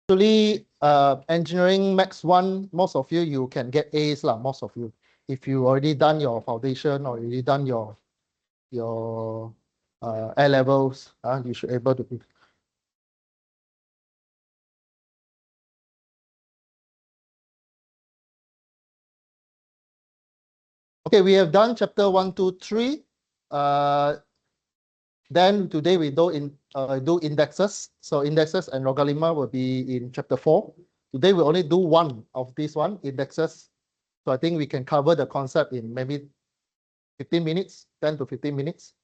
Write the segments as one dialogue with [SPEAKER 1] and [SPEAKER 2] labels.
[SPEAKER 1] Actually, engineering max 1, most of you can get A's lah, most of you. If you already done your foundation or already done your A levels, you should able to. Okay, we have done chapter 1, 2, 3. Then today we do indexes. So indexes and logarithm will be in chapter 4. Today we only do one of this one, indexes. So I think we can cover the concept in maybe 15 minutes, 10 to 15 minutes.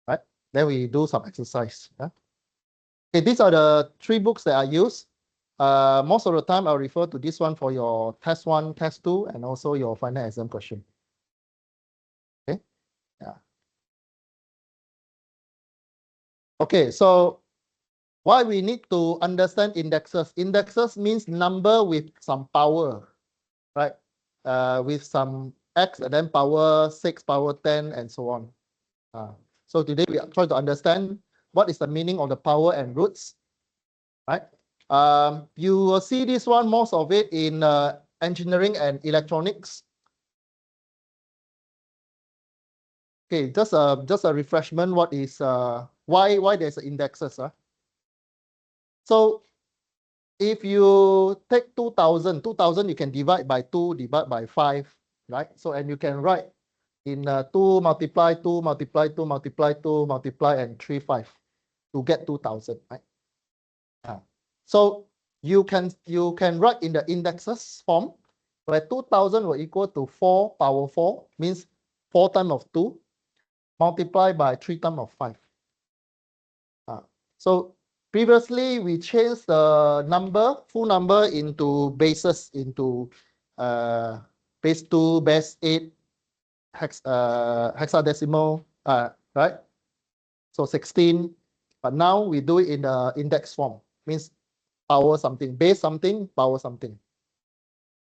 [SPEAKER 1] Right? Then we do some exercise. Okay, these are the 3 books that I use. Most of the time I'll refer to this one for your test 1, test 2, and also your final exam question. Okay. Yeah. Okay, so why we need to understand indexes? Indexes means number with some power, right? With some x and then power 6, power 10, and so on. So today we are trying to understand what is the meaning of the power and roots, right? You will see this one, most of it in engineering and electronics. Okay, just a refreshment. What is why there's indexes? So if you take 2000 you can divide by 2, divide by 5, right? So and you can write in 2 multiply 2 multiply 2 multiply 2 multiply and 3 5 to get 2000, right? So you can write in the indexes form where 2000 will equal to 4 power 4, means 4 times of 2 multiplied by 3 times of 5. So previously we changed the full number into bases, into base 2, base 8, hexadecimal, right? So 16, but now we do it in the index form, means power something, base something, power something.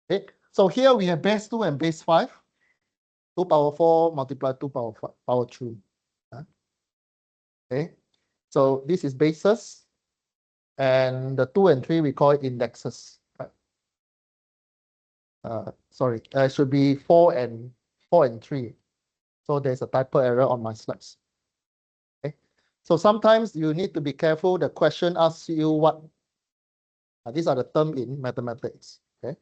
[SPEAKER 1] Okay, so here we have base 2 and base 5. 2 power 4 multiply 2 power 5, power 3. Okay, so this is bases, and the 2 and 3 we call it indexes. Right? Sorry, it should be 4 and 3. So there's a typo error on my slides. Okay, so sometimes you need to be careful. The question asks you what. These are the terms in mathematics. Okay.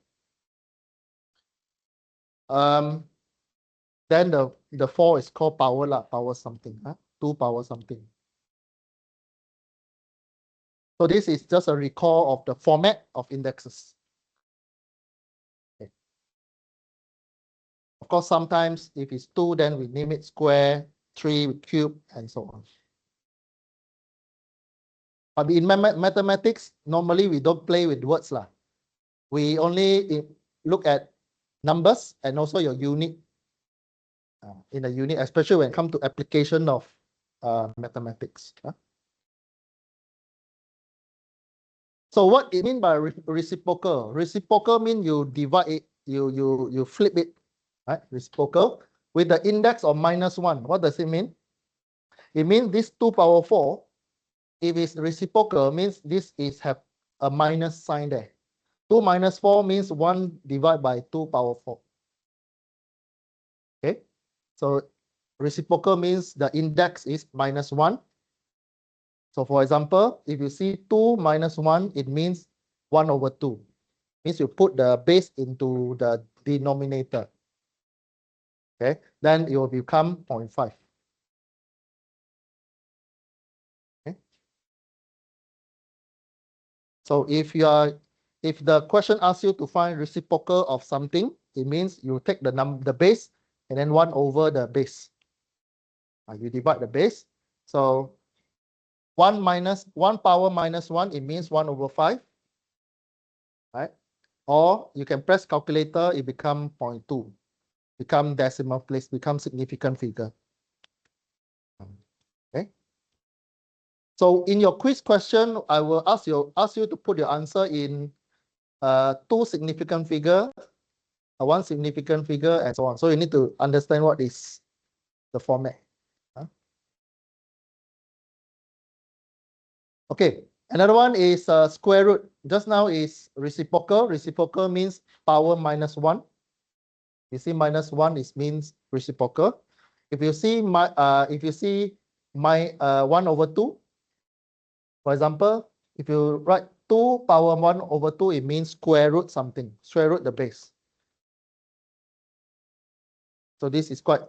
[SPEAKER 1] Then the 4 is called power lah, power something. 2 power something. So this is just a recall of the format of indexes. Okay. Of course, sometimes if it's 2, then we name it square, 3 with cube, and so on. But in mathematics, normally we don't play with words lah. We only look at numbers and also your unit. In a unit, especially when it comes to application of mathematics. So what it mean by reciprocal? Reciprocal means you divide it, you flip it, right? Reciprocal with the index of -1. What does it mean? It means this 2 power 4, if it's reciprocal, means this is have a minus sign there. 2 minus 4 means 1 divided by 2 power 4. Okay, so reciprocal means the index is -1. So for example, if you see 2 minus 1, it means 1 over 2. Means you put the base into the denominator. Okay, then it will become 0.5. Okay. So if the question asks you to find reciprocal of something, it means you take the base and then 1 over the base. You divide the base. So 1 power minus 1, it means 1 over 5. Right? Or you can press calculator, it become 0.2. Become decimal place, become significant figure. Okay. So in your quiz question, I will ask you to put your answer in 2 significant figure, 1 significant figure, and so on. So you need to understand what is the format. Okay, Another one is square root. Just now is reciprocal. Reciprocal means power minus 1. You see minus 1 is means reciprocal. If you see my 1 over 2, for example, if you write 2 power 1 over 2, it means square root something, square root the base. So this is quite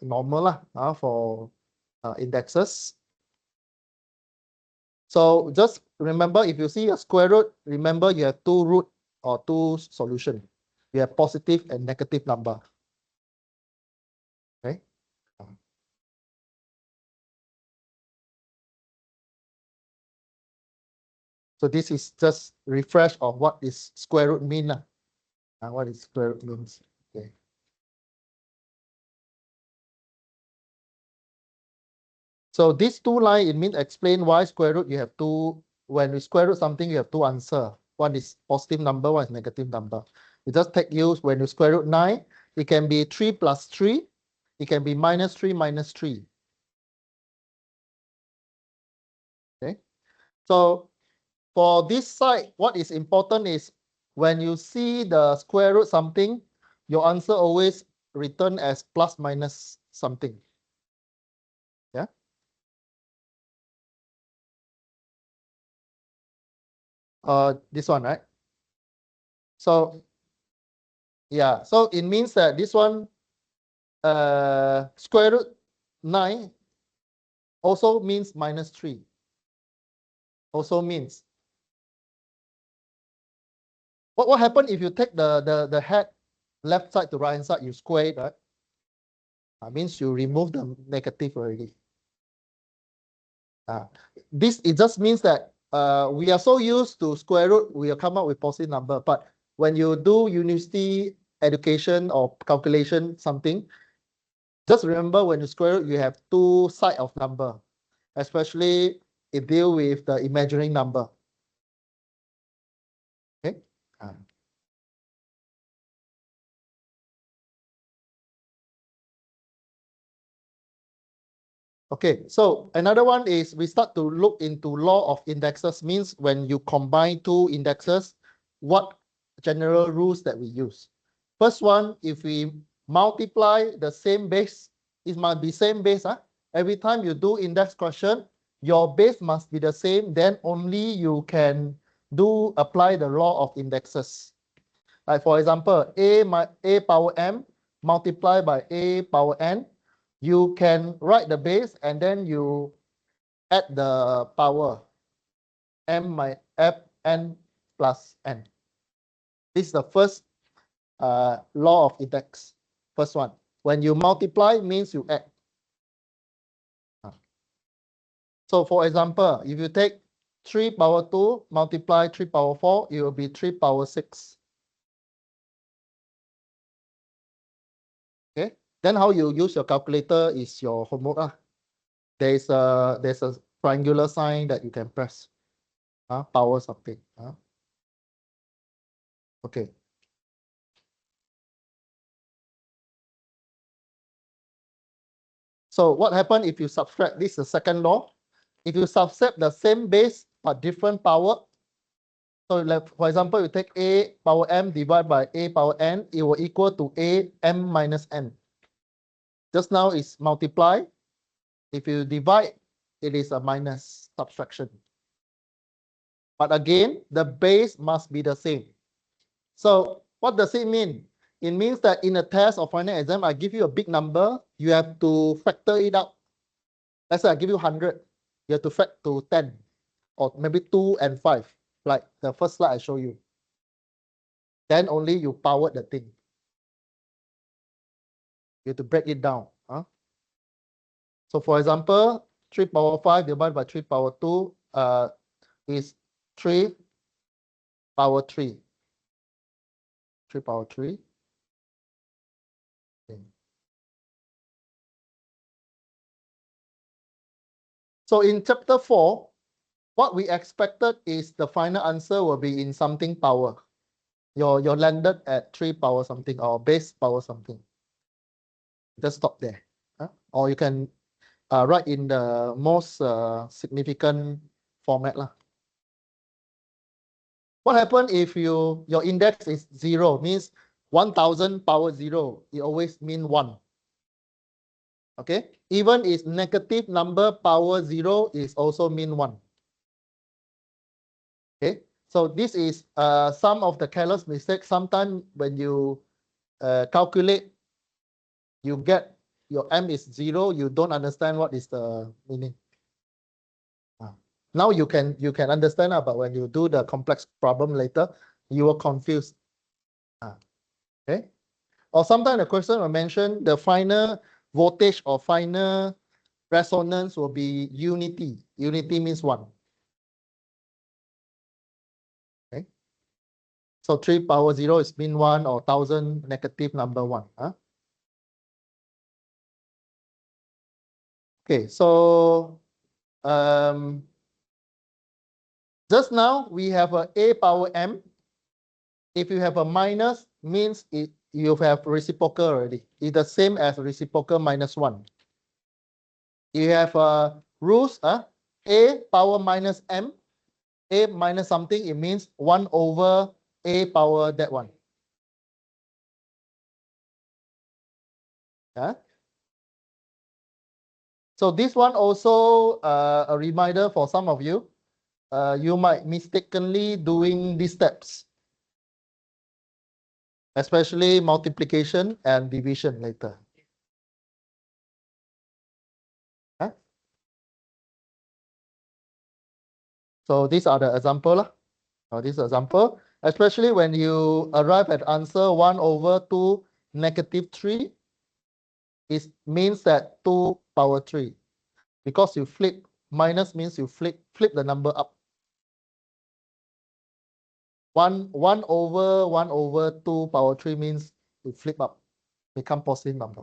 [SPEAKER 1] normal lah, for indexes. So just remember, if you see a square root, remember you have 2 root or 2 solution. You have positive and negative number. Okay. So this is just refresh of what is square root mean. What is square root means. Okay. So these two lines, it means explain why square root you have two, when you square root something, you have two answer. One is positive number, one is negative number. You just take use when you square root 9, it can be 3 plus 3, it can be minus 3 minus 3. Okay. So for this side, what is important is when you see the square root something, your answer always return as plus minus something. Yeah. This one, right? So yeah, so it means that this one square root 9 also means minus 3. Also means what happen if you take the head left side to right hand side, you square it, right? That means you remove the negative already. This it just means that we are so used to square root, we will come up with positive number. But when you do university education or calculation something, just remember when you square root, you have two side of number, especially it deal with the imaginary number. Okay. Okay, so another one is we start to look into law of indexes, means when you combine two indexes, what general rules that we use. First one, if we multiply the same base, it must be same base. Every time you do index question, your base must be the same, then only you can apply the law of indexes. Like for example, a power m multiplied by a power n, you can write the base and then you add the power m my f n plus n. This is the first law of index. First one, when you multiply means you add. So for example, if you take 3 power 2 multiply 3 power 4, it will be 3 power 6. Okay, then how you use your calculator is your homework. There's a triangular sign that you can press. Power something. Okay. So what happens if you subtract? This is the second law. If you subtract the same base but different power, so like for example, you take a power m divided by a power n, it will equal to a m minus n. Just now is multiply. If you divide, it is a minus subtraction. But again, the base must be the same. So what does it mean? It means that in a test or final exam, I give you a big number, you have to factor it out. Let's say I give you 100, you have to factor to 10, or maybe 2 and 5, like the first slide I show you. Then only you power the thing. You have to break it down. So for example, 3 power 5 divided by 3 power 2 is 3 power 3. 3 power 3. Okay. So in chapter 4, what we expected is the final answer will be in something power. You're landed at 3 power something or base power something. Just stop there. Or you can write in the most significant format. What happens if your index is 0? Means 1000 power 0. It always mean 1. Okay. Even if negative number power 0 is also mean 1. Okay. So this is some of the careless mistakes. Sometimes when you calculate, you get your m is 0. You don't understand what is the meaning. Now you can understand, but when you do the complex problem later, you will confuse. Okay. Or sometimes the question will mention the final voltage or final resonance will be unity. Unity means 1. Okay. So 3 power 0 is mean 1, or 1000 negative number 1. Okay, so just now we have a power m. If you have a minus, means you have reciprocal already. It's the same as reciprocal minus 1. You have rules, a power minus m, a minus something, it means 1 over a power that one. So this one also a reminder for some of you. You might mistakenly doing these steps, especially multiplication and division later. So these are the example. This example, especially when you arrive at answer 1 over 2 negative 3, it means that 2 power 3. Because you flip, minus means you flip the number up. 1 over 2 power 3 means you flip up, become positive number.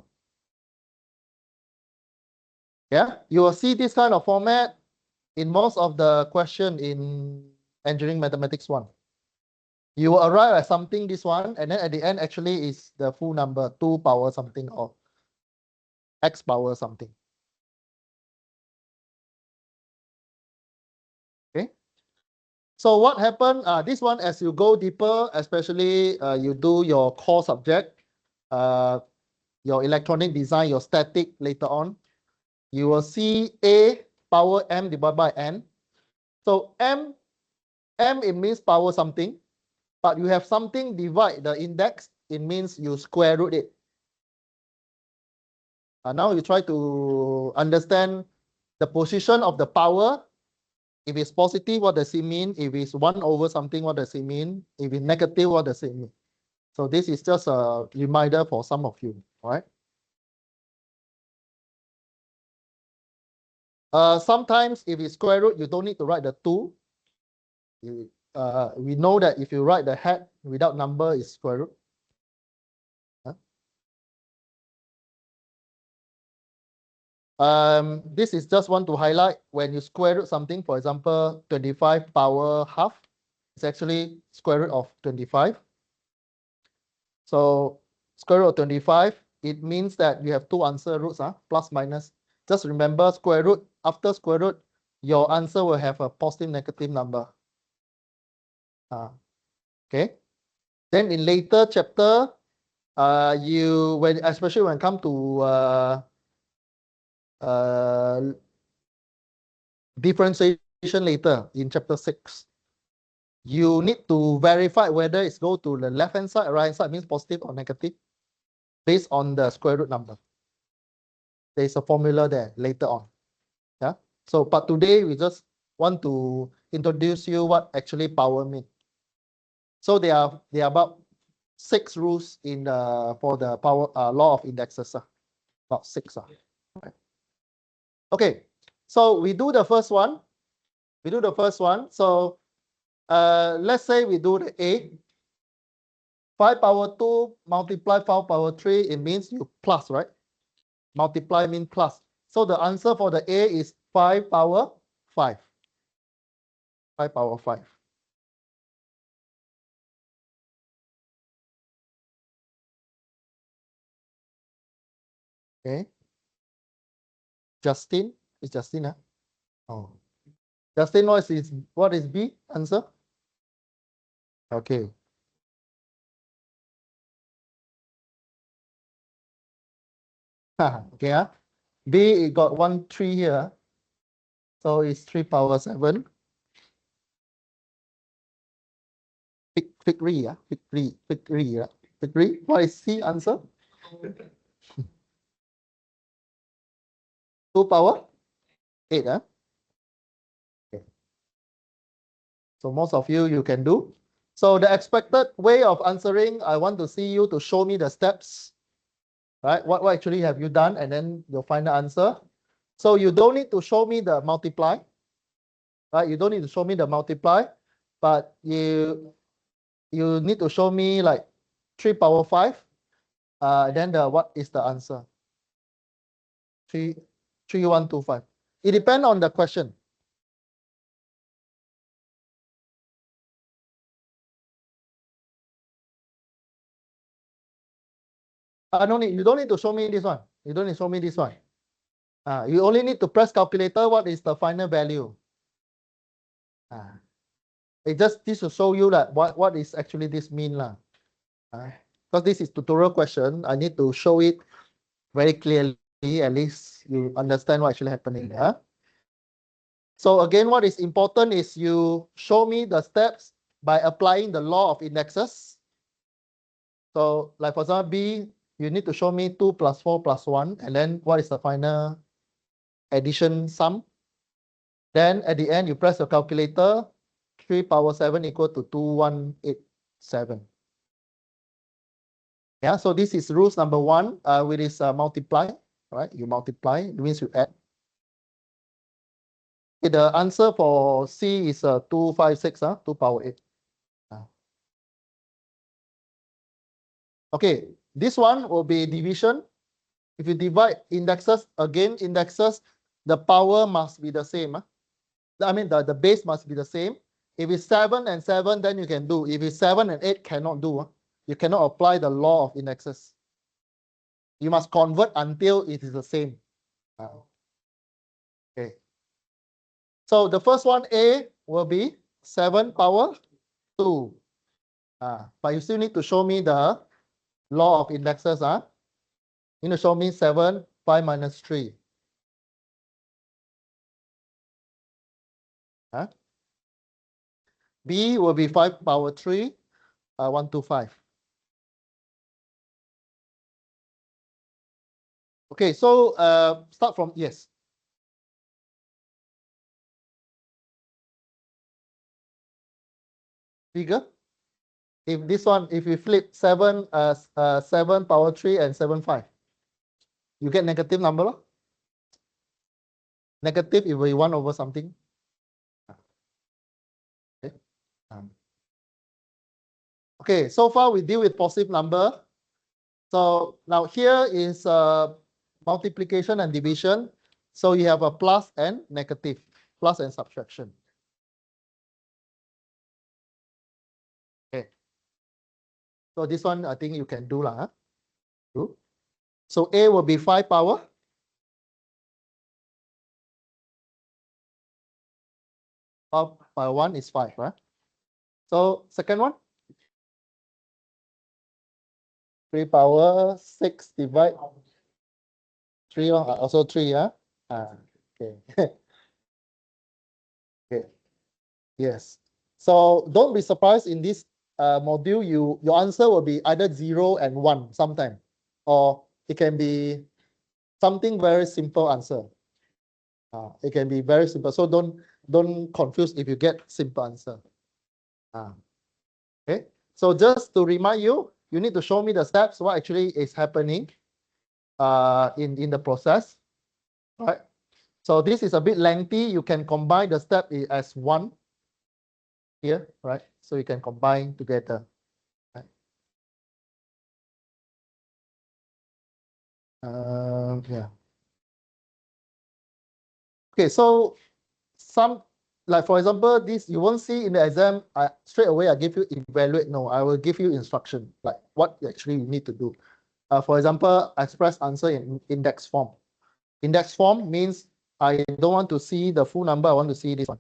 [SPEAKER 1] Yeah, you will see this kind of format in most of the question in engineering mathematics 1. You will arrive at something, this one, and then at the end actually is the full number, 2 power something or x power something. Okay. So what happened? This one, as you go deeper, especially you do your core subject, your electronic design, your static later on, you will see a power m divided by n. So m it means power something, but you have something divide the index, it means you square root it. Now you try to understand the position of the power. If it's positive, what does it mean? If it's 1 over something, what does it mean? If it's negative, what does it mean? So this is just a reminder for some of you, all right? Sometimes if it's square root, you don't need to write the 2. We know that if you write the head without number is square root. This is just want to highlight when you square root something, for example, 25 power half, it's actually square root of 25. So square root of 25, it means that you have two answer roots, plus minus. Just remember square root, after square root, your answer will have a positive negative number. Okay. Then in later chapter, especially when it come to differentiation later in chapter 6, you need to verify whether it's go to the left hand side or right hand side, means positive or negative, based on the square root number. There's a formula there later on. Yeah. So, but today we just want to introduce you what actually power means. So there are about 6 rules in for the power law of indexes. About 6. Right. Okay. So we do the first one. So let's say we do the A. 5 power 2 multiply 5 power 3, it means you plus, right? Multiply means plus. So the answer for the A is 5 power 5. 5 power 5. Okay. Justin, is Justin? Oh. Justin, what is B answer? Okay. Okay. B, it got 1, 3 here. So it's 3 power 7. Pick 3, yeah. Pick 3. Pick 3, yeah. Pick 3. What is C answer? 2 power 8, huh? Okay. So most of you can do. So the expected way of answering, I want to see you to show me the steps, right? What actually have you done, and then you'll find the answer. So you don't need to show me the multiply, right? You don't need to show me the multiply, but you need to show me like 3 power 5. Then what is the answer? 3, 3, 1, 2, 5. It depends on the question. No need. You don't need to show me this one. You don't need to show me this one. You only need to press calculator. What is the final value? It just this to show you that what is actually this mean lah. Because this is tutorial question, I need to show it very clearly. At least you understand what actually happening. So again, what is important is you show me the steps by applying the law of indexes. So like for example, B, you need to show me 2 plus 4 plus 1, and then what is the final addition sum? Then at the end, you press the calculator, 3 power 7 equal to 2187. Yeah, so this is rules number 1, which is multiply, right? You multiply, it means you add. Okay, the answer for C is 256, 2 power 8. Okay, this one will be division. If you divide indexes, again, indexes, the power must be the same. I mean, the base must be the same. If it's 7 and 7, then you can do. If it's 7 and 8, cannot do. You cannot apply the law of indexes. You must convert until it is the same. Okay. So the first one, A, will be 7 power 2. But you still need to show me the law of indexes. You need to show me 7, 5 minus 3. B will be 5 power 3, 125. Okay, so start from, yes. Figure. If this one, if we flip 7, 7 power 3 and 7, 5, you get negative number. Negative if we 1 over something. Okay. Okay, so far we deal with positive number. So now here is multiplication and division. So you have a plus and negative, plus and subtraction. Okay. So this one I think you can do lah. Do. So A will be 5 power. 5 by 1 is 5, right? So second one, 3 power 6 divide 3, also 3, yeah? Okay. Okay. Yes. So don't be surprised in this module, your answer will be either 0 and 1 sometime, or it can be something very simple answer. It can be very simple. So don't confuse if you get simple answer. Okay. So just to remind you, you need to show me the steps, what actually is happening in the process, right? So this is a bit lengthy. You can combine the step as one here, right? So you can combine together. Right? Yeah. Okay, so some, like for example, this you won't see in the exam. Straight away I give you evaluate. No, I will give you instruction, like what actually you need to do. For example, express answer in index form. Index form means I don't want to see the full number. I want to see this one.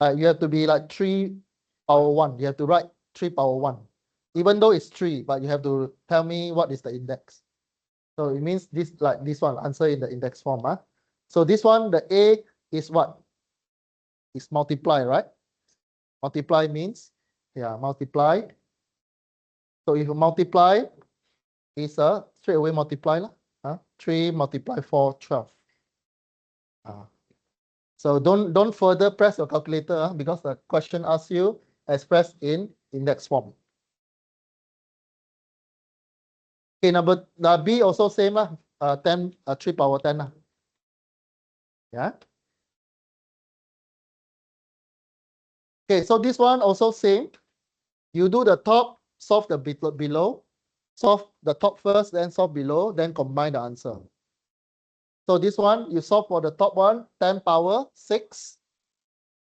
[SPEAKER 1] You have to be like 3 power 1. You have to write 3 power 1. Even though it's 3, but you have to tell me what is the index. So it means this, like this one, answer in the index form. So this one, the A is what? Is multiply, right? Multiply means, yeah, multiply. So if you multiply, is a straight away multiply. 3 multiply 4, 12. So don't further press your calculator because the question asks you express in index form. Okay, number B also same 10 3 power 10 Yeah. Okay, so this one also same. You do the top, solve the below, solve the top first, then solve below, then combine the answer. So this one you solve for the top one, 10 power 6.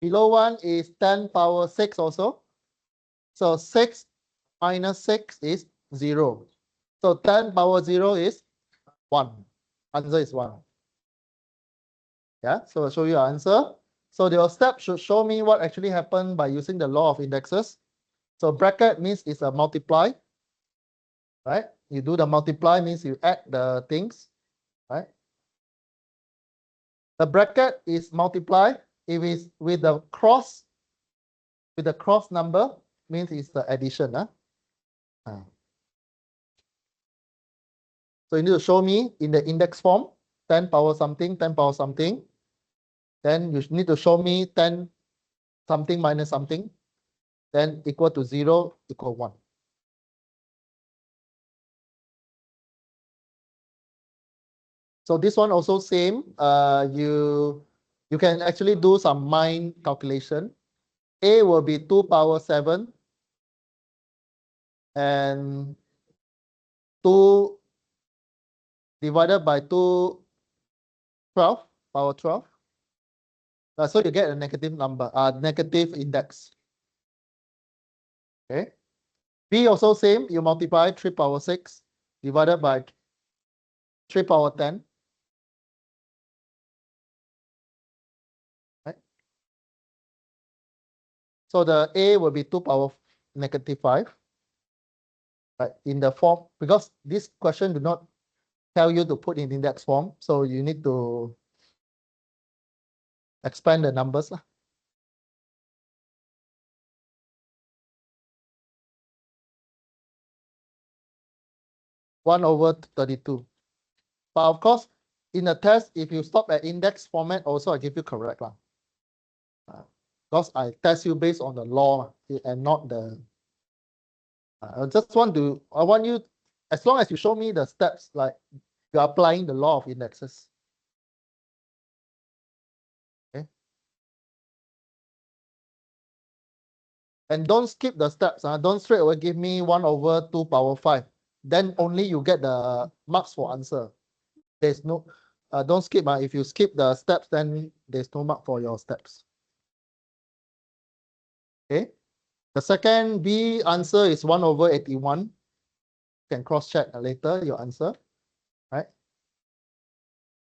[SPEAKER 1] Below one is 10 power 6 also. So 6 minus 6 is 0. So 10 power 0 is 1. Answer is 1. Yeah, so I'll show you our answer. So your step should show me what actually happened by using the law of indexes. So bracket means it's a multiply, right? You do the multiply means you add the things, right? The bracket is multiply. If it's with the cross number, means it's the addition. So you need to show me in the index form, 10 power something, 10 power something. Then you need to show me 10 something minus something, then equal to 0, equal 1. So this one also same. You can actually do some mind calculation. A will be 2 power 7 and 2 divided by 2, 12, power 12. So you get a negative number, negative index. Okay. B also same. You multiply 3 power 6 divided by 3 power 10. Right? So the A will be 2 power negative 5. Right? In the form, because this question do not tell you to put in index form, so you need to expand the numbers. 1/32. But of course, in the test, if you stop at index format, also I give you correct. Because I test you based on the law and not the. I want you, as long as you show me the steps, like you're applying the law of indexes. Okay. And don't skip the steps. Don't straight away give me 1/2 power 5. Then only you get the marks for answer. There's no, don't skip. If you skip the steps, then there's no mark for your steps. Okay. The second B answer is 1/81. You can cross check later your answer. Right.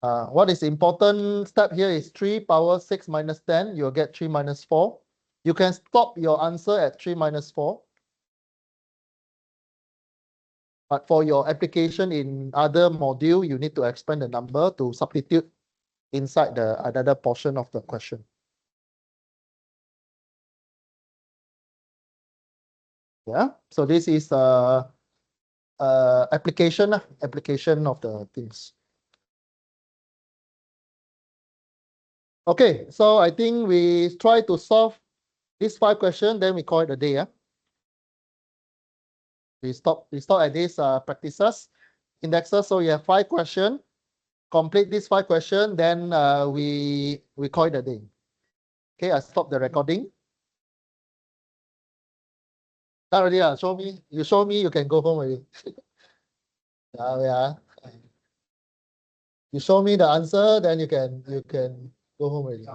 [SPEAKER 1] What is important step here is 3 power 6 minus 10. You'll get 3 minus 4. You can stop your answer at 3 minus 4. But for your application in other module, you need to expand the number to substitute inside the other portion of the question. Yeah, so this is application of the things. Okay, so I think we try to solve these 5 questions, then we call it a day. We stop at these practices, indexes. So we have 5 questions. Complete these 5 questions, then we call it a day. Okay, I stop the recording. Not already. Show me. You show me. You can go home already. Yeah. You show me the answer, then you can go home already.